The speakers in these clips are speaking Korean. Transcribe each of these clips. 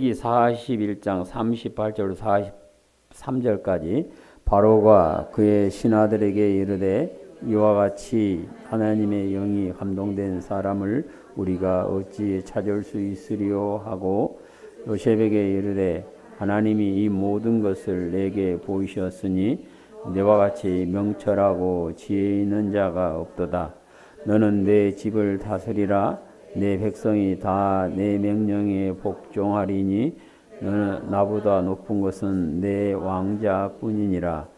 레위기 41장 38절 43절까지 바로가 그의 신하들에게 이르되 이와 같이 하나님의 영이 감동된 사람을 우리가 어찌 찾을 수 있으리요 하고 요셉에게 이르되 하나님이 이 모든 것을 내게 보이셨으니 내와 같이 명철하고 지혜 있는 자가 없도다. 너는 내 집을 다스리라. 내 백성이 다 내 명령에 복종하리니 너는 나보다 높은 것은 내 왕자뿐이니라.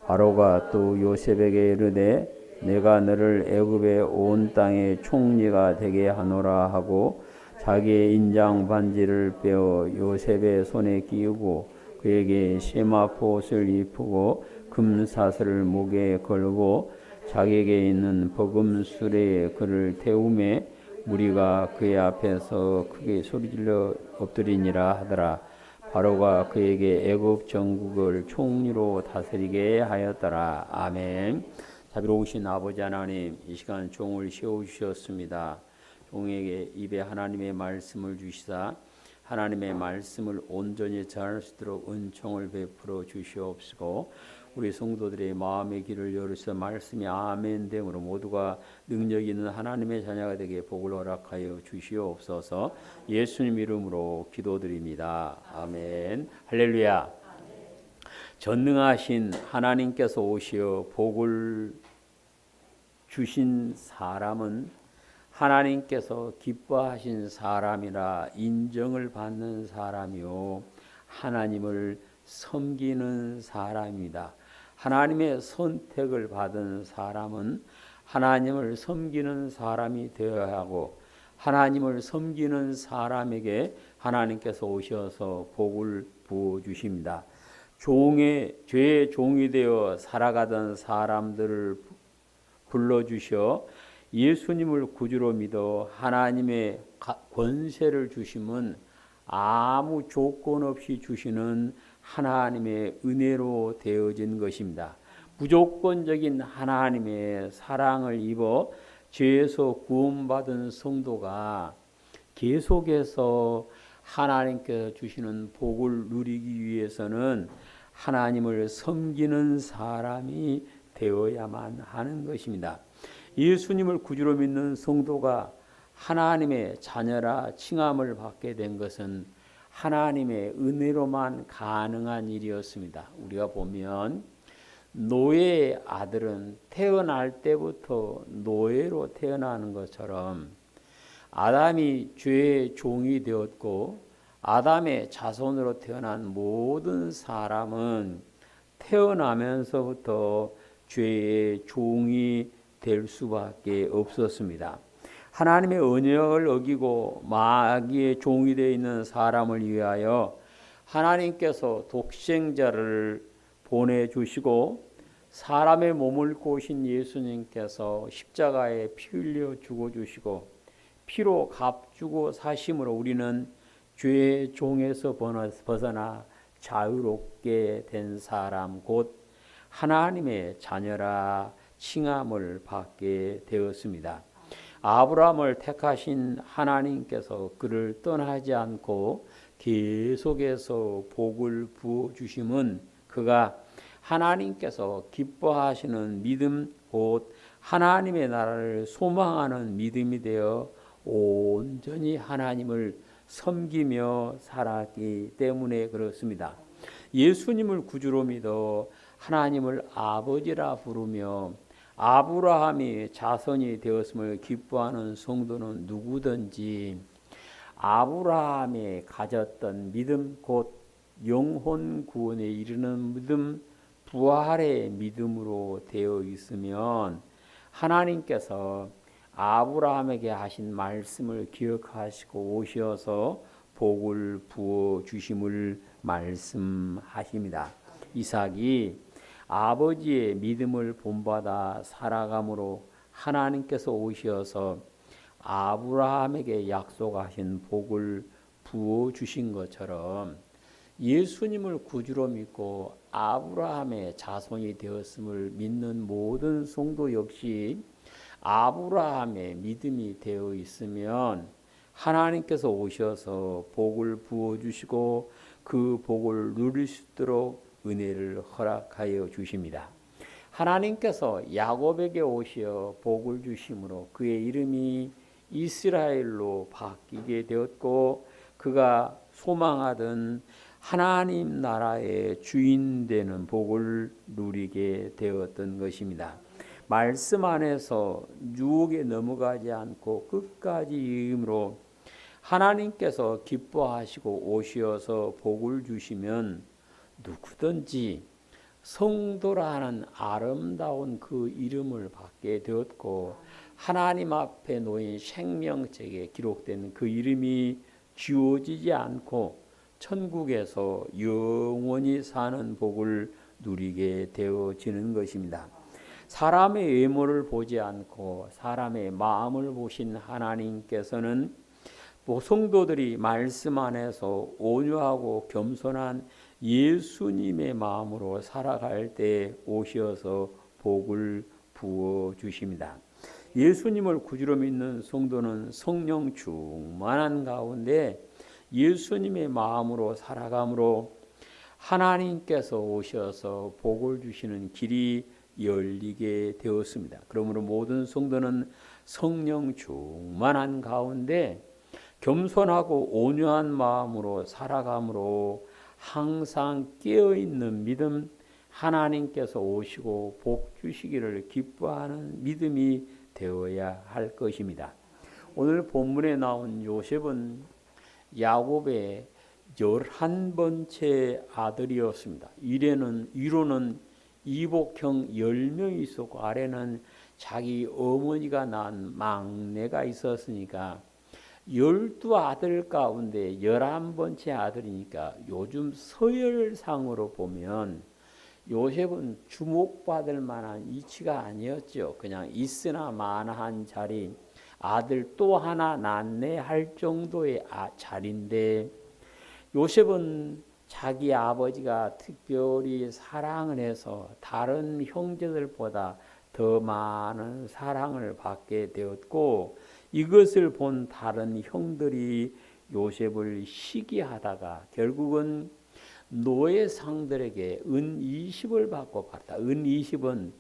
바로가 또 요셉에게 이르되 내가 너를 애굽의 온 땅의 총리가 되게 하노라 하고 자기의 인장 반지를 빼어 요셉의 손에 끼우고 그에게 세마포 옷을 입히고 금사슬을 목에 걸고 자기에게 있는 버금 수레에 그를 태우매 무리가 그의 앞에서 크게 소리질러 엎드리니라 하더라. 바로가 그에게 애굽 전국을 총리로 다스리게 하였더라. 아멘. 자비로우신 아버지 하나님, 이 시간 종을 세우셨습니다. 종에게 입에 하나님의 말씀을 주시사 하나님의 말씀을 온전히 전할 수 있도록 은총을 베풀어 주시옵시고 우리 성도들의 마음의 길을 열으셔 말씀이 아멘 됨으로 모두가 능력 있는 하나님의 자녀가 되게 복을 허락하여 주시옵소서. 예수님 이름으로 기도드립니다. 아멘. 할렐루야. 전능하신 하나님께서 오시어 복을 주신 사람은 하나님께서 기뻐하신 사람이라 인정을 받는 사람이요 하나님을 섬기는 사람입니다. 하나님의 선택을 받은 사람은 하나님을 섬기는 사람이 되어야 하고 하나님을 섬기는 사람에게 하나님께서 오셔서 복을 부어 주십니다. 죄의 종이 되어 살아가던 사람들을 불러주셔 예수님을 구주로 믿어 하나님의 권세를 주심은 아무 조건 없이 주시는 하나님의 은혜로 되어진 것입니다. 무조건적인 하나님의 사랑을 입어 죄에서 구원받은 성도가 계속해서 하나님께서 주시는 복을 누리기 위해서는 하나님을 섬기는 사람이 되어야만 하는 것입니다. 예수님을 구주로 믿는 성도가 하나님의 자녀라 칭함을 받게 된 것은 하나님의 은혜로만 가능한 일이었습니다. 우리가 보면 노예의 아들은 태어날 때부터 노예로 태어나는 것처럼 아담이 죄의 종이 되었고 아담의 자손으로 태어난 모든 사람은 태어나면서부터 죄의 종이 될 수밖에 없었습니다. 하나님의 언약을 어기고 마귀의 종이 되어 있는 사람을 위하여 하나님께서 독생자를 보내주시고 사람의 몸을 꼬신 예수님께서 십자가에 피 흘려 죽어주시고 피로 값주고 사심으로 우리는 죄의 종에서 벗어나 자유롭게 된 사람 곧 하나님의 자녀라 칭함을 받게 되었습니다. 아브라함을 택하신 하나님께서 그를 떠나지 않고 계속해서 복을 부어주심은 그가 하나님께서 기뻐하시는 믿음 곧 하나님의 나라를 소망하는 믿음이 되어 온전히 하나님을 섬기며 살았기 때문에 그렇습니다. 예수님을 구주로 믿어 하나님을 아버지라 부르며 아브라함이 자손이 되었음을 기뻐하는 성도는 누구든지 아브라함이 가졌던 믿음 곧 영혼 구원에 이르는 믿음 부활의 믿음으로 되어 있으면 하나님께서 아브라함에게 하신 말씀을 기억하시고 오셔서 복을 부어 주심을 말씀하십니다. 이삭이 아버지의 믿음을 본받아 살아감으로 하나님께서 오셔서 아브라함에게 약속하신 복을 부어 주신 것처럼 예수님을 구주로 믿고 아브라함의 자손이 되었음을 믿는 모든 성도 역시 아브라함의 믿음이 되어 있으면 하나님께서 오셔서 복을 부어주시고 그 복을 누릴 수 있도록 은혜를 허락하여 주십니다. 하나님께서 야곱에게 오시어 복을 주심으로 그의 이름이 이스라엘로 바뀌게 되었고 그가 소망하던 하나님 나라의 주인 되는 복을 누리게 되었던 것입니다. 말씀 안에서 유혹에 넘어가지 않고 끝까지 이음으로 하나님께서 기뻐하시고 오시어서 복을 주시면 누구든지 성도라 하는 아름다운 그 이름을 받게 되었고 하나님 앞에 놓인 생명책에 기록된 그 이름이 지워지지 않고 천국에서 영원히 사는 복을 누리게 되어지는 것입니다. 사람의 외모를 보지 않고 사람의 마음을 보신 하나님께서는 성도들이 말씀 안에서 온유하고 겸손한 예수님의 마음으로 살아갈 때 오셔서 복을 부어 주십니다. 예수님을 구주로 믿는 성도는 성령 충만한 가운데 예수님의 마음으로 살아감으로 하나님께서 오셔서 복을 주시는 길이 열리게 되었습니다. 그러므로 모든 성도는 성령 충만한 가운데 겸손하고 온유한 마음으로 살아감으로 항상 깨어있는 믿음, 하나님께서 오시고 복 주시기를 기뻐하는 믿음이 되어야 할 것입니다. 오늘 본문에 나온 요셉은 야곱의 11번째 아들이었습니다. 위로는 이복형 10명이 있었고 아래는 자기 어머니가 낳은 막내가 있었으니까 12아들 가운데 11번째 아들이니까 요즘 서열상으로 보면 요셉은 주목받을 만한 이치가 아니었죠. 그냥 있으나 마나한 자리, 아들 또 하나 낳네 할 정도의 자리인데 요셉은 자기 아버지가 특별히 사랑을 해서 다른 형제들보다 더 많은 사랑을 받게 되었고 이것을 본 다른 형들이 요셉을 시기하다가 결국은 노예상들에게 은 20을 받고 팔았다. 은 20은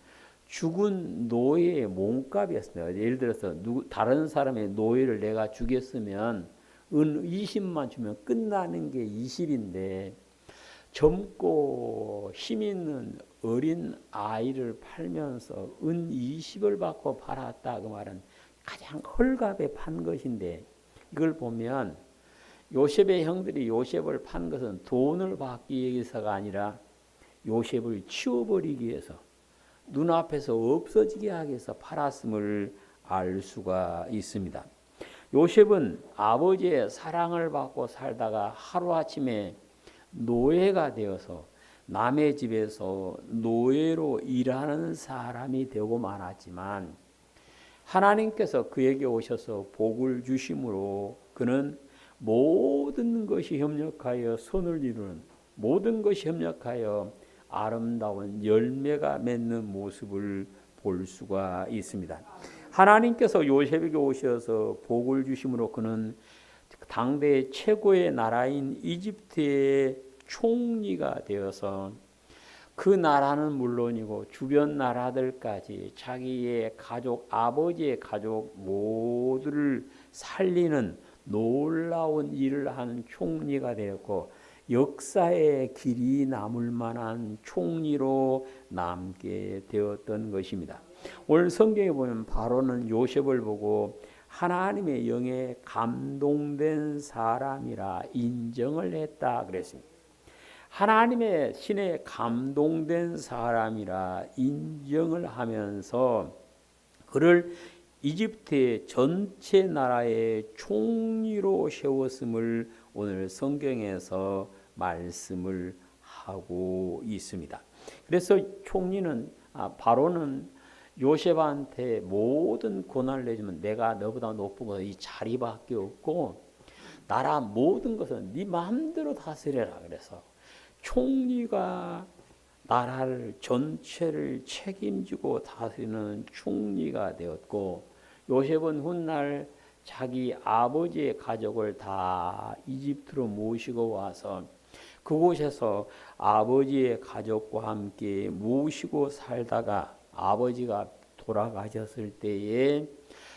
죽은 노예의 몸값이었습니다. 예를 들어서 다른 사람의 노예를 내가 죽였으면 은 20만 주면 끝나는 게 20인데 젊고 힘 있는 어린 아이를 팔면서 은 20을 받고 팔았다. 그 말은 가장 헐값에 판 것인데 이걸 보면 요셉의 형들이 요셉을 판 것은 돈을 받기 위해서가 아니라 요셉을 치워버리기 위해서 눈앞에서 없어지게 하기 위해서 팔았음을 알 수가 있습니다. 요셉은 아버지의 사랑을 받고 살다가 하루아침에 노예가 되어서 남의 집에서 노예로 일하는 사람이 되고 말았지만 하나님께서 그에게 오셔서 복을 주심으로 그는 모든 것이 협력하여 선을 이루는 모든 것이 협력하여 아름다운 열매가 맺는 모습을 볼 수가 있습니다. 하나님께서 요셉에게 오셔서 복을 주심으로 그는 당대 최고의 나라인 이집트의 총리가 되어서 그 나라는 물론이고 주변 나라들까지 자기의 가족, 아버지의 가족 모두를 살리는 놀라운 일을 하는 총리가 되었고 역사의 길이 남을 만한 총리로 남게 되었던 것입니다. 오늘 성경에 보면 바로는 요셉을 보고 하나님의 영에 감동된 사람이라 인정을 했다 그랬습니다. 하나님의 신에 감동된 사람이라 인정을 하면서 그를 이집트의 전체 나라의 총리로 세웠음을 오늘 성경에서 말씀을 하고 있습니다. 그래서 총리는 바로는 요셉한테 모든 권한을 내주면 내가 너보다 높은 것은 이 자리밖에 없고 나라 모든 것은 네 마음대로 다스려라. 그래서 총리가 나라를 전체를 책임지고 다스리는 총리가 되었고 요셉은 훗날 자기 아버지의 가족을 다 이집트로 모시고 와서 그곳에서 아버지의 가족과 함께 모시고 살다가 아버지가 돌아가셨을 때에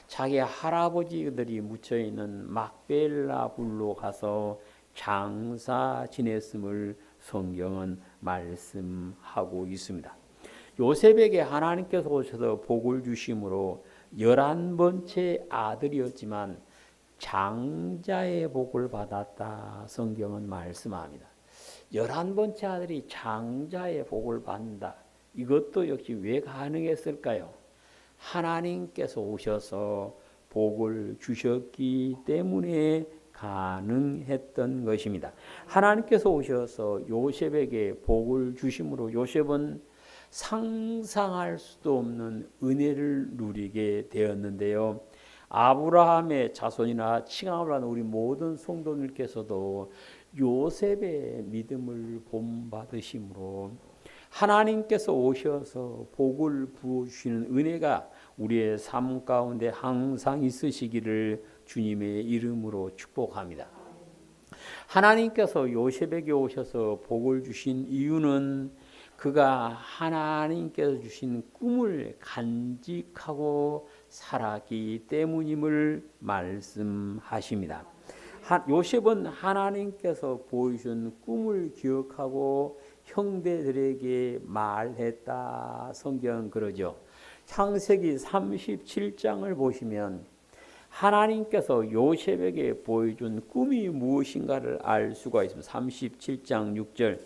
자기 할아버지들이 묻혀있는 막벨라 굴로 가서 장사 지냈음을 성경은 말씀하고 있습니다. 요셉에게 하나님께서 오셔서 복을 주심으로 11번째 아들이었지만 장자의 복을 받았다 성경은 말씀합니다. 11번째 아들이 장자의 복을 받는다. 이것도 역시 왜 가능했을까요? 하나님께서 오셔서 복을 주셨기 때문에 가능했던 것입니다. 하나님께서 오셔서 요셉에게 복을 주심으로 요셉은 상상할 수도 없는 은혜를 누리게 되었는데요. 아브라함의 자손이나 칭함을 하는 우리 모든 성도님께서도 요셉의 믿음을 본받으심으로 하나님께서 오셔서 복을 부어주시는 은혜가 우리의 삶 가운데 항상 있으시기를 주님의 이름으로 축복합니다. 하나님께서 요셉에게 오셔서 복을 주신 이유는 그가 하나님께서 주신 꿈을 간직하고 살았기 때문임을 말씀하십니다. 요셉은 하나님께서 보여준 꿈을 기억하고 형제들에게 말했다. 성경은 그러죠. 창세기 37장을 보시면 하나님께서 요셉에게 보여준 꿈이 무엇인가를 알 수가 있습니다. 37장 6절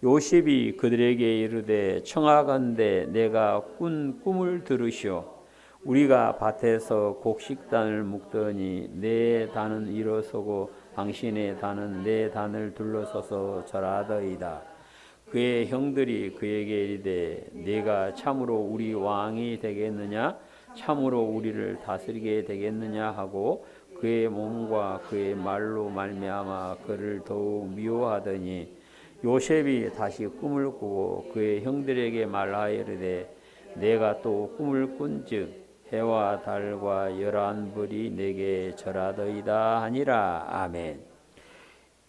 요셉이 그들에게 이르되 청하건대 내가 꾼 꿈을 들으시오. 우리가 밭에서 곡식단을 묶더니 내 단은 일어서고 당신의 단은 내 단을 둘러서서 절하더이다. 그의 형들이 그에게 이르되 네가 참으로 우리 왕이 되겠느냐 참으로 우리를 다스리게 되겠느냐 하고 그의 몸과 그의 말로 말미암아 그를 더욱 미워하더니 요셉이 다시 꿈을 꾸고 그의 형들에게 말하이르되 내가 또 꿈을 꾼즉 해와 달과 11벌이 내게 절하더이다 하니라. 아멘.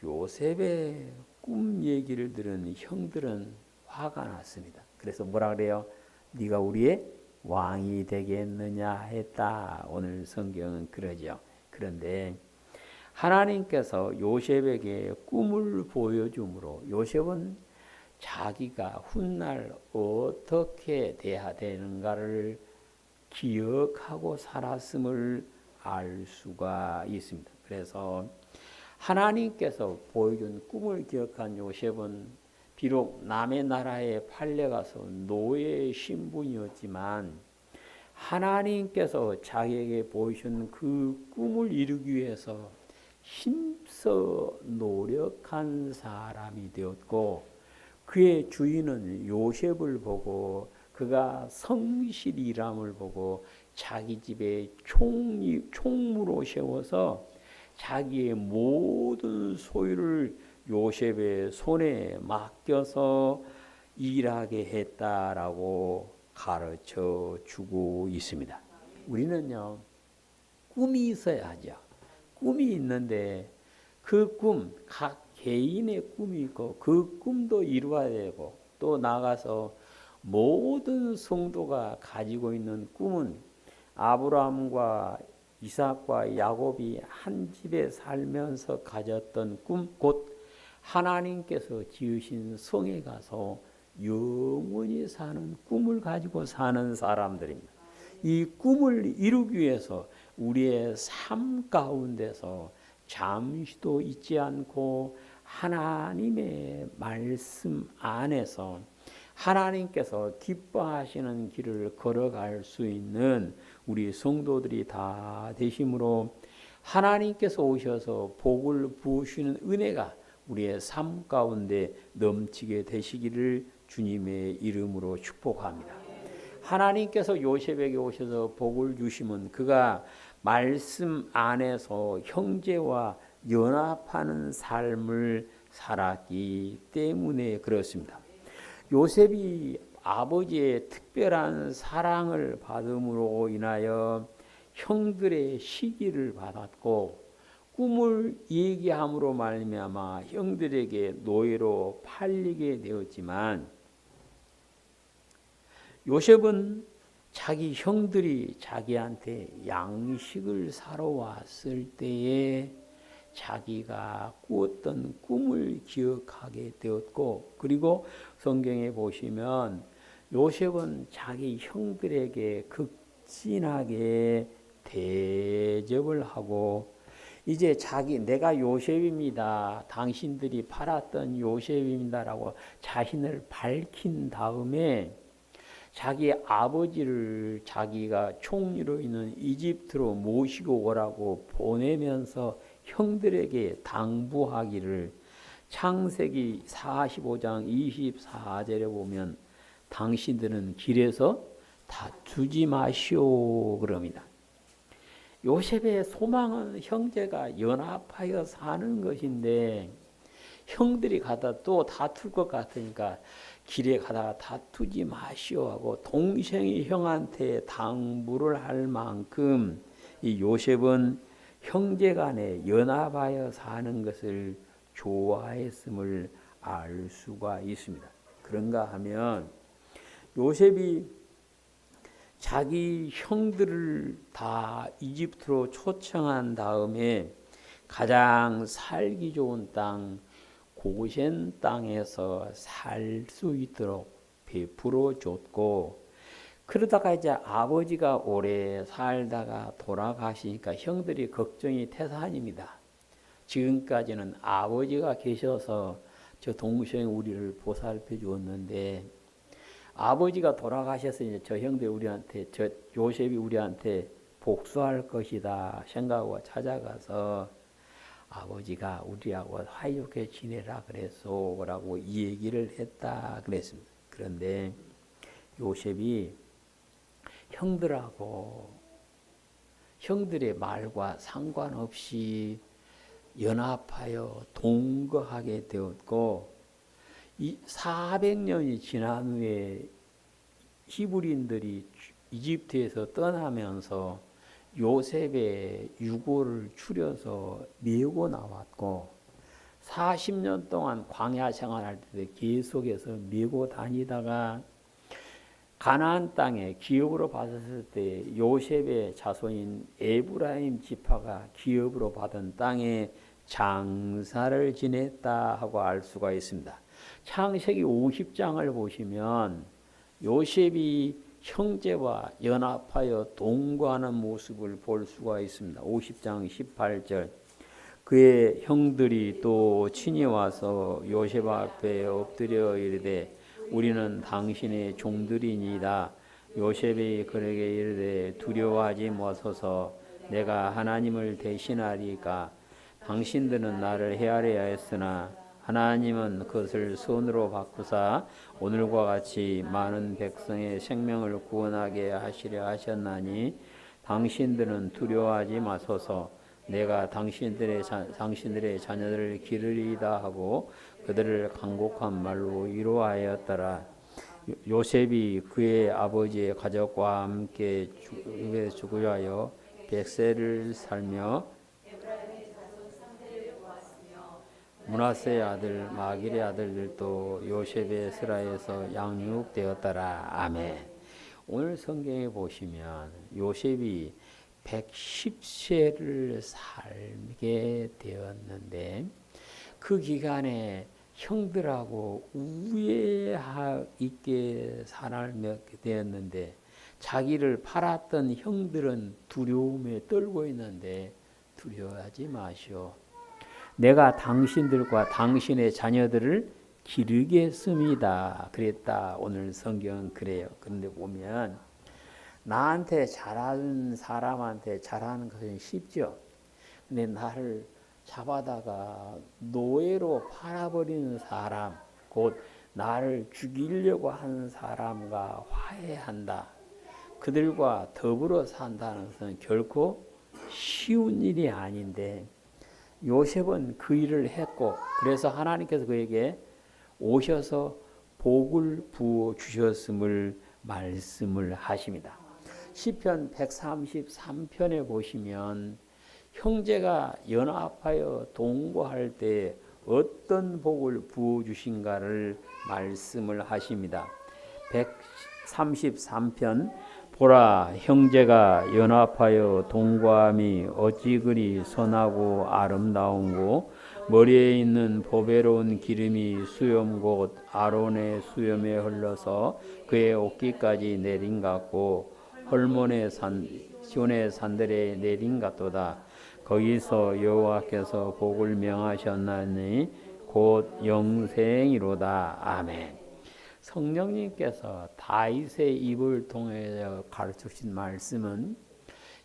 요셉의 꿈 얘기를 들은 형들은 화가 났습니다. 그래서 뭐라 그래요? 네가 우리의 왕이 되겠느냐 했다. 오늘 성경은 그러죠. 그런데 하나님께서 요셉에게 꿈을 보여주므로 요셉은 자기가 훗날 어떻게 돼야 되는가를 기억하고 살았음을 알 수가 있습니다. 그래서 하나님께서 보여준 꿈을 기억한 요셉은 비록 남의 나라에 팔려가서 노예의 신분이었지만 하나님께서 자기에게 보여준 그 꿈을 이루기 위해서 힘써 노력한 사람이 되었고 그의 주인은 요셉을 보고 그가 성실이람을 보고 자기 집에 총무로 세워서 자기의 모든 소유를 요셉의 손에 맡겨서 일하게 했다라고 가르쳐 주고 있습니다. 우리는요, 꿈이 있어야 하죠. 꿈이 있는데 그 꿈, 각 개인의 꿈이 있고 그 꿈도 이루어야 되고 또 나가서 모든 성도가 가지고 있는 꿈은 아브라함과 이삭과 야곱이 한 집에 살면서 가졌던 꿈, 곧 하나님께서 지으신 성에 가서 영원히 사는 꿈을 가지고 사는 사람들입니다. 이 꿈을 이루기 위해서 우리의 삶 가운데서 잠시도 잊지 않고 하나님의 말씀 안에서 하나님께서 기뻐하시는 길을 걸어갈 수 있는 우리 성도들이 다 되심으로 하나님께서 오셔서 복을 부으시는 은혜가 우리의 삶 가운데 넘치게 되시기를 주님의 이름으로 축복합니다. 하나님께서 요셉에게 오셔서 복을 주시면 그가 말씀 안에서 형제와 연합하는 삶을 살았기 때문에 그렇습니다. 요셉이 아버지의 특별한 사랑을 받음으로 인하여 형들의 시기를 받았고 꿈을 얘기함으로 말미암아 형들에게 노예로 팔리게 되었지만 요셉은 자기 형들이 자기한테 양식을 사러 왔을 때에 자기가 꾸었던 꿈을 기억하게 되었고, 그리고 성경에 보시면 요셉은 자기 형들에게 극진하게 대접을 하고, 이제 내가 요셉입니다, 당신들이 팔았던 요셉입니다라고 자신을 밝힌 다음에 자기 아버지를 자기가 총리로 있는 이집트로 모시고 오라고 보내면서 형들에게 당부하기를, 창세기 45장 24절에 보면 당신들은 길에서 다투지 마시오 그럽니다. 요셉의 소망은 형제가 연합하여 사는 것인데 형들이 가다 또 다툴 것 같으니까 길에 가다가 다투지 마시오 하고 동생이 형한테 당부를 할 만큼 이 요셉은 형제간에 연합하여 사는 것을 좋아했음을 알 수가 있습니다. 그런가 하면 요셉이 자기 형들을 다 이집트로 초청한 다음에 가장 살기 좋은 땅 고센 땅에서 살 수 있도록 베풀어 줬고, 그러다가 이제 아버지가 오래 살다가 돌아가시니까 형들이 걱정이 태산입니다. 지금까지는 아버지가 계셔서 저 동생 우리를 보살펴 주었는데 아버지가 돌아가셔서 이제 저 형들 우리한테, 저 요셉이 우리한테 복수할 것이다 생각하고 찾아가서 아버지가 우리하고 사이좋게 지내라 그랬소라고 이 얘기를 했다 그랬습니다. 그런데 요셉이 형들의 말과 상관없이 연합하여 동거하게 되었고, 이 400년이 지난 후에 히브리인들이 이집트에서 떠나면서 요셉의 유고를 추려서 메고 나왔고 40년 동안 광야 생활할 때 계속해서 메고 다니다가 가나안 땅에 기업으로 받았을 때 요셉의 자손인 에브라임 지파가 기업으로 받은 땅에 장사를 지냈다 하고 알 수가 있습니다. 창세기 50장을 보시면 요셉이 형제와 연합하여 동거하는 모습을 볼 수가 있습니다. 50장 18절 그의 형들이 또 친히 와서 요셉 앞에 엎드려 이르되 우리는 당신의 종들이니이다. 요셉이 그에게 이르되 두려워하지 마소서 내가 하나님을 대신하리까 당신들은 나를 헤아려야 했으나 하나님은 그것을 선으로 바꾸사 오늘과 같이 많은 백성의 생명을 구원하게 하시려 하셨나니 당신들은 두려워하지 마소서 내가 당신들의 자녀들을 기르리이다 하고 그들을 간곡한 말로 위로하였더라. 요셉이 그의 아버지의 가족과 함께 죽으려 하여 벳셀을 살며 므낫세의 아들 마길의 아들들도 요셉의 스라에서 양육되었더라. 아멘. 오늘 성경에 보시면 요셉이 110세를 살게 되었는데 그 기간에 형들하고 우애 있게 살게 되었는데 자기를 팔았던 형들은 두려움에 떨고 있는데 두려워하지 마시오. 내가 당신들과 당신의 자녀들을 기르겠습니다. 그랬다. 오늘 성경은 그래요. 그런데 보면 나한테 잘하는 사람한테 잘하는 것은 쉽죠. 근데 나를 잡아다가 노예로 팔아버리는 사람, 곧 나를 죽이려고 하는 사람과 화해한다. 그들과 더불어 산다는 것은 결코 쉬운 일이 아닌데 요셉은 그 일을 했고 그래서 하나님께서 그에게 오셔서 복을 부어 주셨음을 말씀을 하십니다. 시편 133편에 보시면 형제가 연합하여 동거할 때 어떤 복을 부어주신가를 말씀을 하십니다. 133편 보라, 형제가 연합하여 동거함이 어찌 그리 선하고 아름다운고, 머리에 있는 보배로운 기름이 수염 곧 아론의 수염에 흘러서 그의 옷깃까지 내린 같고, 헐몬의 시온의 산들에 내린 같도다. 거기서 여호와께서 복을 명하셨나니 곧 영생이로다. 아멘. 성령님께서 다윗의 입을 통해 가르치신 말씀은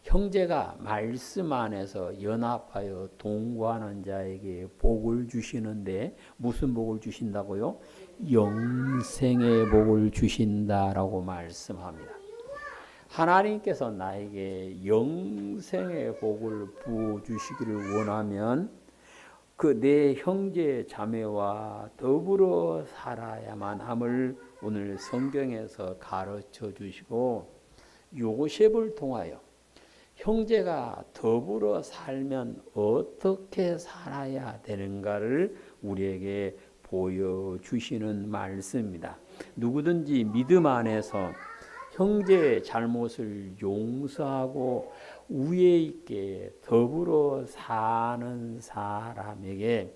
형제가 말씀 안에서 연합하여 동거하는 자에게 복을 주시는데, 무슨 복을 주신다고요? 영생의 복을 주신다라고 말씀합니다. 하나님께서 나에게 영생의 복을 부어주시기를 원하면 그 내 형제 자매와 더불어 살아야만 함을 오늘 성경에서 가르쳐 주시고, 요셉을 통하여 형제가 더불어 살면 어떻게 살아야 되는가를 우리에게 보여주시는 말씀입니다. 누구든지 믿음 안에서 형제의 잘못을 용서하고 우애 있게 더불어 사는 사람에게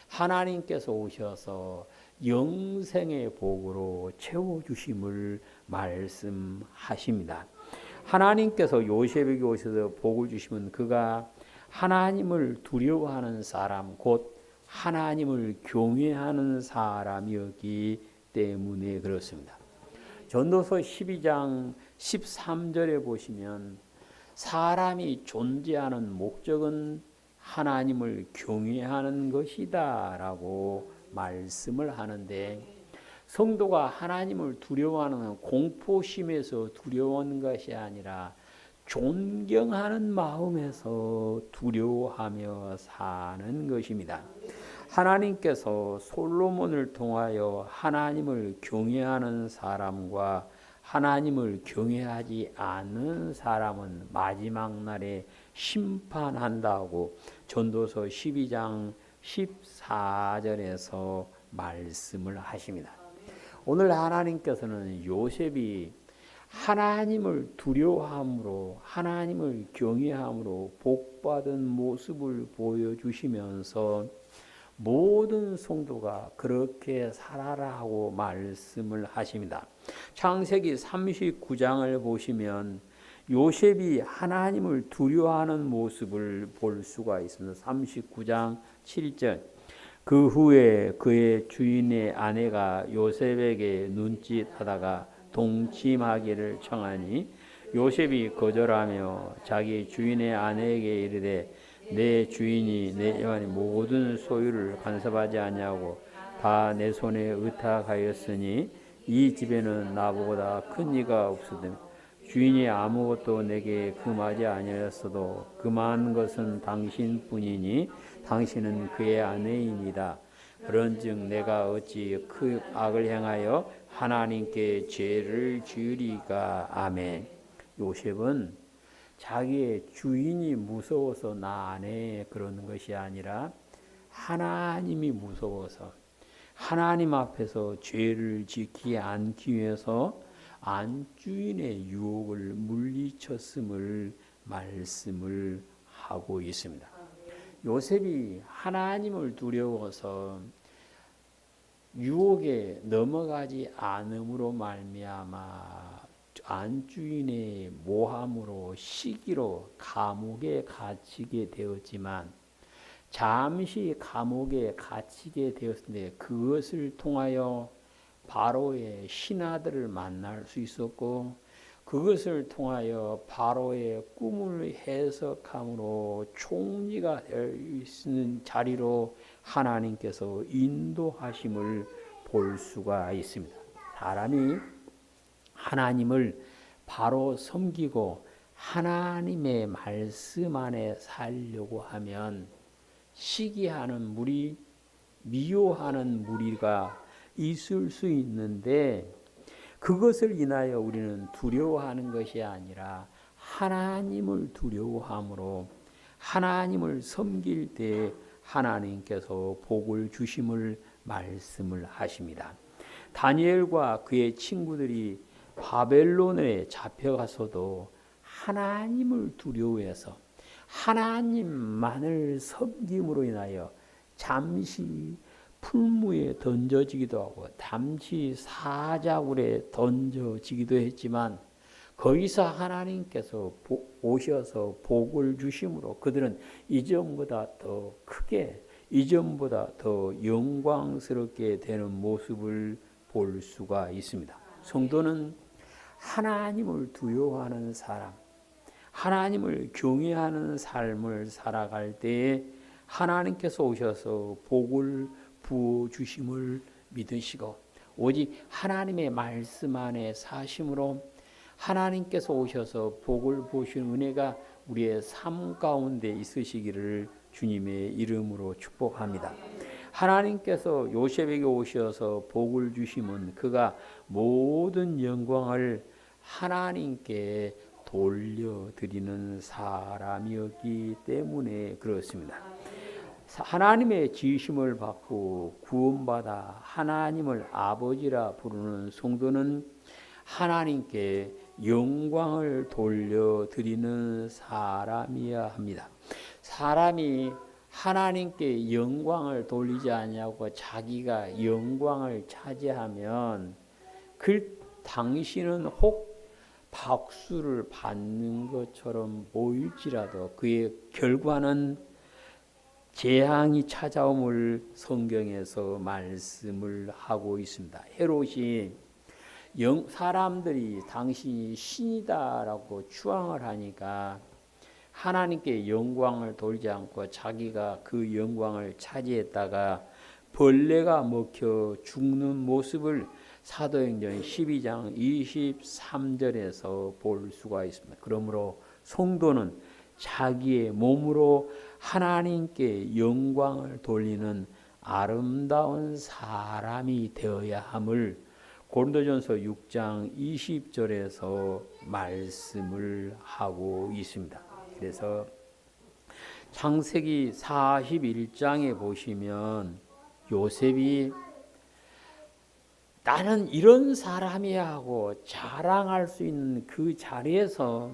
하나님께서 오셔서 영생의 복으로 채워주심을 말씀하십니다. 하나님께서 요셉에게 오셔서 복을 주시면 그가 하나님을 두려워하는 사람, 곧 하나님을 경외하는 사람이었기 때문에 그렇습니다. 전도서 12장 13절에 보시면 사람이 존재하는 목적은 하나님을 경외하는 것이다 라고 말씀을 하는데, 성도가 하나님을 두려워하는 공포심에서 두려워하는 것이 아니라 존경하는 마음에서 두려워하며 사는 것입니다. 하나님께서 솔로몬을 통하여 하나님을 경외하는 사람과 하나님을 경외하지 않는 사람은 마지막 날에 심판한다고 전도서 12장 14절에서 말씀을 하십니다. 오늘 하나님께서는 요셉이 하나님을 두려워함으로, 하나님을 경외함으로 복받은 모습을 보여주시면서 모든 성도가 그렇게 살아라 하고 말씀을 하십니다. 창세기 39장을 보시면 요셉이 하나님을 두려워하는 모습을 볼 수가 있습니다. 39장 7절. 그 후에 그의 주인의 아내가 요셉에게 눈짓하다가 동침하기를 청하니 요셉이 거절하며 자기 주인의 아내에게 이르되 내 주인이 내 여한의 모든 소유를 간섭하지 아니하고 다 내 손에 의탁하였으니 이 집에는 나보다 큰 이가 없으되 주인이 아무것도 내게 금하지 아니하였어도 금한 것은 당신뿐이니 당신은 그의 아내이니이다. 그런즉 내가 어찌 그 악을 행하여 하나님께 죄를 지으리까. 아멘. 요셉은 자기의 주인이 무서워서 나 안 해 그러는 것이 아니라 하나님이 무서워서 하나님 앞에서 죄를 지키지 않기 위해서 안주인의 유혹을 물리쳤음을 말씀을 하고 있습니다. 요셉이 하나님을 두려워서 유혹에 넘어가지 않음으로 말미암아 안주인의 모함으로 시기로 감옥에 갇히게 되었지만, 잠시 감옥에 갇히게 되었는데 그것을 통하여 바로의 신하들을 만날 수 있었고, 그것을 통하여 바로의 꿈을 해석함으로 총리가 될 수 있는 자리로 하나님께서 인도하심을 볼 수가 있습니다. 사람이 하나님을 바로 섬기고 하나님의 말씀 안에 살려고 하면 시기하는 무리, 미워하는 무리가 있을 수 있는데, 그것을 인하여 우리는 두려워하는 것이 아니라 하나님을 두려워함으로 하나님을 섬길 때 하나님께서 복을 주심을 말씀을 하십니다. 다니엘과 그의 친구들이 바벨론에 잡혀가서도 하나님을 두려워해서 하나님만을 섬김으로 인하여 잠시 풀무에 던져지기도 하고 잠시 사자굴에 던져지기도 했지만 거기서 하나님께서 오셔서 복을 주심으로 그들은 이전보다 더 크게 이전보다 더 영광스럽게 되는 모습을 볼 수가 있습니다. 성도는 하나님을 두려워하는 사람, 하나님을 경외하는 삶을 살아갈 때에 하나님께서 오셔서 복을 부어주심을 믿으시고 오직 하나님의 말씀 안에 사심으로 하나님께서 오셔서 복을 부으시는 은혜가 우리의 삶 가운데 있으시기를 주님의 이름으로 축복합니다. 하나님께서 요셉에게 오셔서 복을 주심은 그가 모든 영광을 하나님께 돌려드리는 사람이었기 때문에 그렇습니다. 하나님의 지으심을 받고 구원받아 하나님을 아버지라 부르는 성도는 하나님께 영광을 돌려드리는 사람이어야 합니다. 사람이 하나님께 영광을 돌리지 않냐고 자기가 영광을 차지하면 그 당신은 혹 박수를 받는 것처럼 보일지라도 그의 결과는 재앙이 찾아옴을 성경에서 말씀을 하고 있습니다. 헤롯이 사람들이 당신이 신이다라고 추앙을 하니까 하나님께 영광을 돌리지 않고 자기가 그 영광을 차지했다가 벌레가 먹혀 죽는 모습을 사도행전 12장 23절에서 볼 수가 있습니다. 그러므로 성도는 자기의 몸으로 하나님께 영광을 돌리는 아름다운 사람이 되어야 함을 고린도전서 6장 20절에서 말씀을 하고 있습니다. 그래서 창세기 41장에 보시면 요셉이 나는 이런 사람이야 하고 자랑할 수 있는 그 자리에서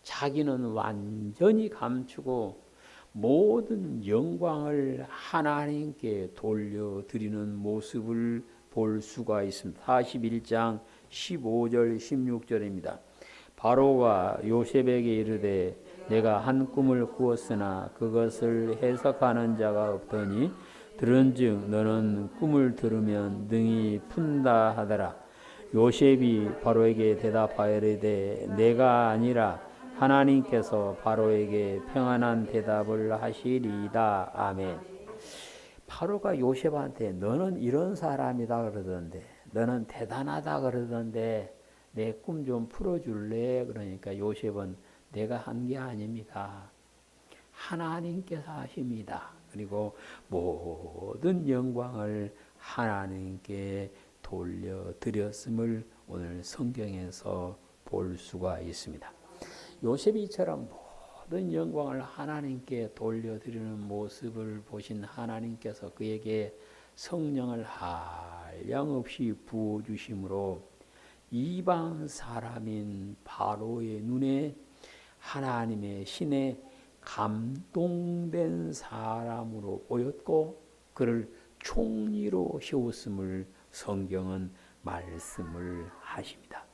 자기는 완전히 감추고 모든 영광을 하나님께 돌려드리는 모습을 볼 수가 있습니다. 41장 15절 16절입니다. 바로가 요셉에게 이르되 내가 한 꿈을 꾸었으나 그것을 해석하는 자가 없더니 들은즉 너는 꿈을 들으면 능히 푼다 하더라. 요셉이 바로에게 대답하여르되 내가 아니라 하나님께서 바로에게 평안한 대답을 하시리이다. 아멘. 바로가 요셉한테 너는 이런 사람이다 그러던데 너는 대단하다 그러던데 내 꿈 좀 풀어줄래? 그러니까 요셉은 내가 한 게 아닙니다. 하나님께서 하십니다. 그리고 모든 영광을 하나님께 돌려드렸음을 오늘 성경에서 볼 수가 있습니다. 요셉이 이처럼 모든 영광을 하나님께 돌려드리는 모습을 보신 하나님께서 그에게 성령을 한량없이 부어주심으로 이방 사람인 바로의 눈에 하나님의 신에 감동된 사람으로 보였고 그를 총리로 세웠음을 성경은 말씀을 하십니다.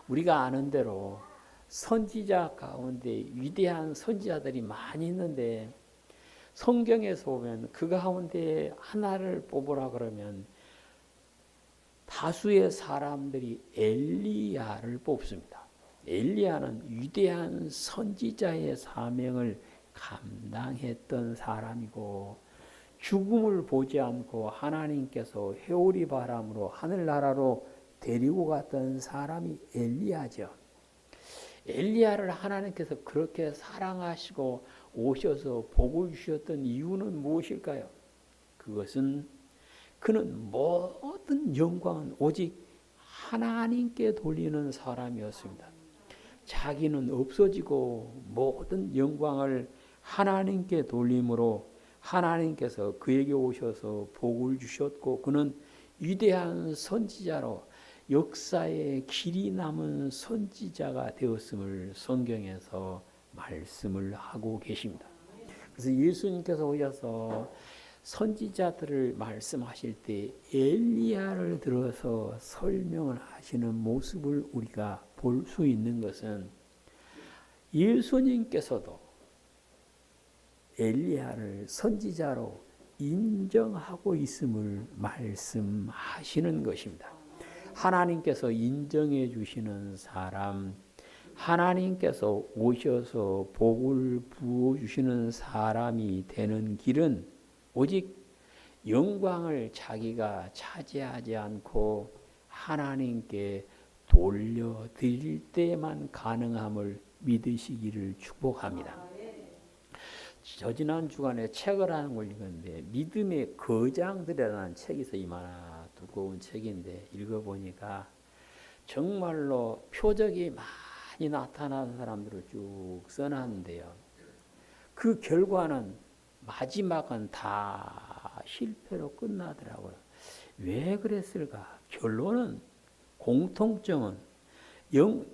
우리가 아는 대로 선지자 가운데 위대한 선지자들이 많이 있는데 성경에서 보면 그 가운데 하나를 뽑으라 그러면 다수의 사람들이 엘리야를 뽑습니다. 엘리야는 위대한 선지자의 사명을 감당했던 사람이고 죽음을 보지 않고 하나님께서 회오리 바람으로 하늘나라로 데리고 갔던 사람이 엘리야죠. 엘리야를 하나님께서 그렇게 사랑하시고 오셔서 복을 주셨던 이유는 무엇일까요? 그것은 그는 모든 영광은 오직 하나님께 돌리는 사람이었습니다. 자기는 없어지고 모든 영광을 하나님께 돌림으로 하나님께서 그에게 오셔서 복을 주셨고 그는 위대한 선지자로 역사의 길이 남은 선지자가 되었음을 성경에서 말씀을 하고 계십니다. 그래서 예수님께서 오셔서 선지자들을 말씀하실 때 엘리야를 들어서 설명을 하시는 모습을 우리가 볼 수 있는 것은 예수님께서도 엘리야를 선지자로 인정하고 있음을 말씀하시는 것입니다. 하나님께서 인정해 주시는 사람, 하나님께서 오셔서 복을 부어주시는 사람이 되는 길은 오직 영광을 자기가 차지하지 않고 하나님께 돌려드릴 때만 가능함을 믿으시기를 축복합니다. 저 지난 주간에 책을 하나 걸 읽었는데 믿음의 거장들이라는 책이 있어요. 이마나 두꺼운 책인데 읽어보니까 정말로 표적이 많이 나타나는 사람들을 쭉 써놨는데요. 그 결과는 마지막은 다 실패로 끝나더라고요. 왜 그랬을까? 결론은 공통점은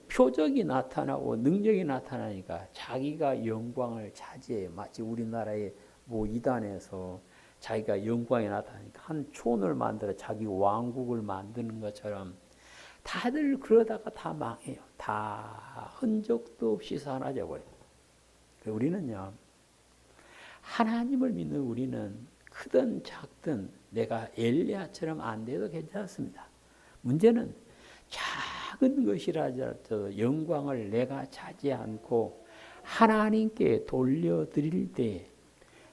표적이 나타나고 능력이 나타나니까 자기가 영광을 차지해. 마치 우리나라의 뭐 이단에서 자기가 영광이 나타나니까 한 촌을 만들어 자기 왕국을 만드는 것처럼 다들 그러다가 다 망해요. 다 흔적도 없이 사라져 버려요. 우리는요, 하나님을 믿는 우리는 크든 작든 내가 엘리야처럼 안 돼도 괜찮습니다. 문제는 작은 것이라도 영광을 내가 차지 않고 하나님께 돌려드릴 때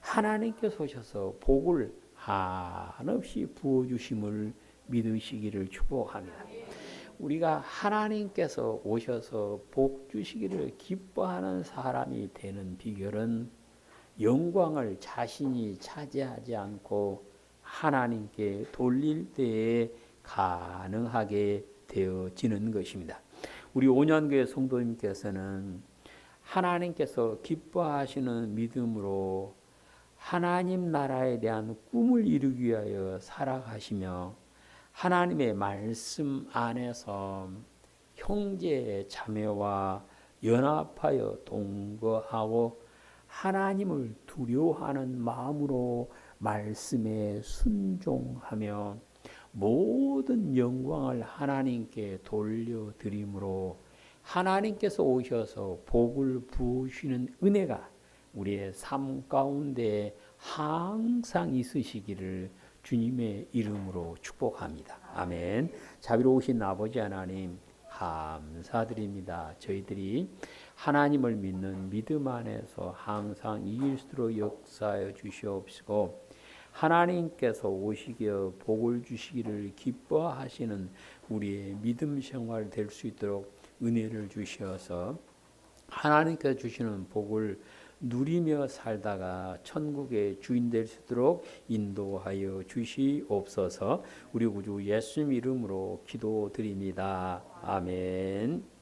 하나님께서 오셔서 복을 한없이 부어주심을 믿으시기를 축복합니다. 우리가 하나님께서 오셔서 복 주시기를 기뻐하는 사람이 되는 비결은 영광을 자신이 차지하지 않고 하나님께 돌릴 때에 가능하게 되어지는 것입니다. 우리 온양교회 성도님께서는 하나님께서 기뻐하시는 믿음으로 하나님 나라에 대한 꿈을 이루기 위하여 살아가시며 하나님의 말씀 안에서 형제 자매와 연합하여 동거하고 하나님을 두려워하는 마음으로 말씀에 순종하며 모든 영광을 하나님께 돌려드림으로 하나님께서 오셔서 복을 부으시는 은혜가 우리의 삶 가운데 항상 있으시기를 주님의 이름으로 축복합니다. 아멘. 자비로우신 아버지 하나님 감사드립니다. 저희들이 하나님을 믿는 믿음 안에서 항상 이길 수 있도록 역사하여 주시옵시고 하나님께서 오시기에 복을 주시기를 기뻐하시는 우리의 믿음 생활 될 수 있도록 은혜를 주셔서 하나님께서 주시는 복을 누리며 살다가 천국의 주인 될 수 있도록 인도하여 주시옵소서. 우리 구주 예수님 이름으로 기도드립니다. 아멘.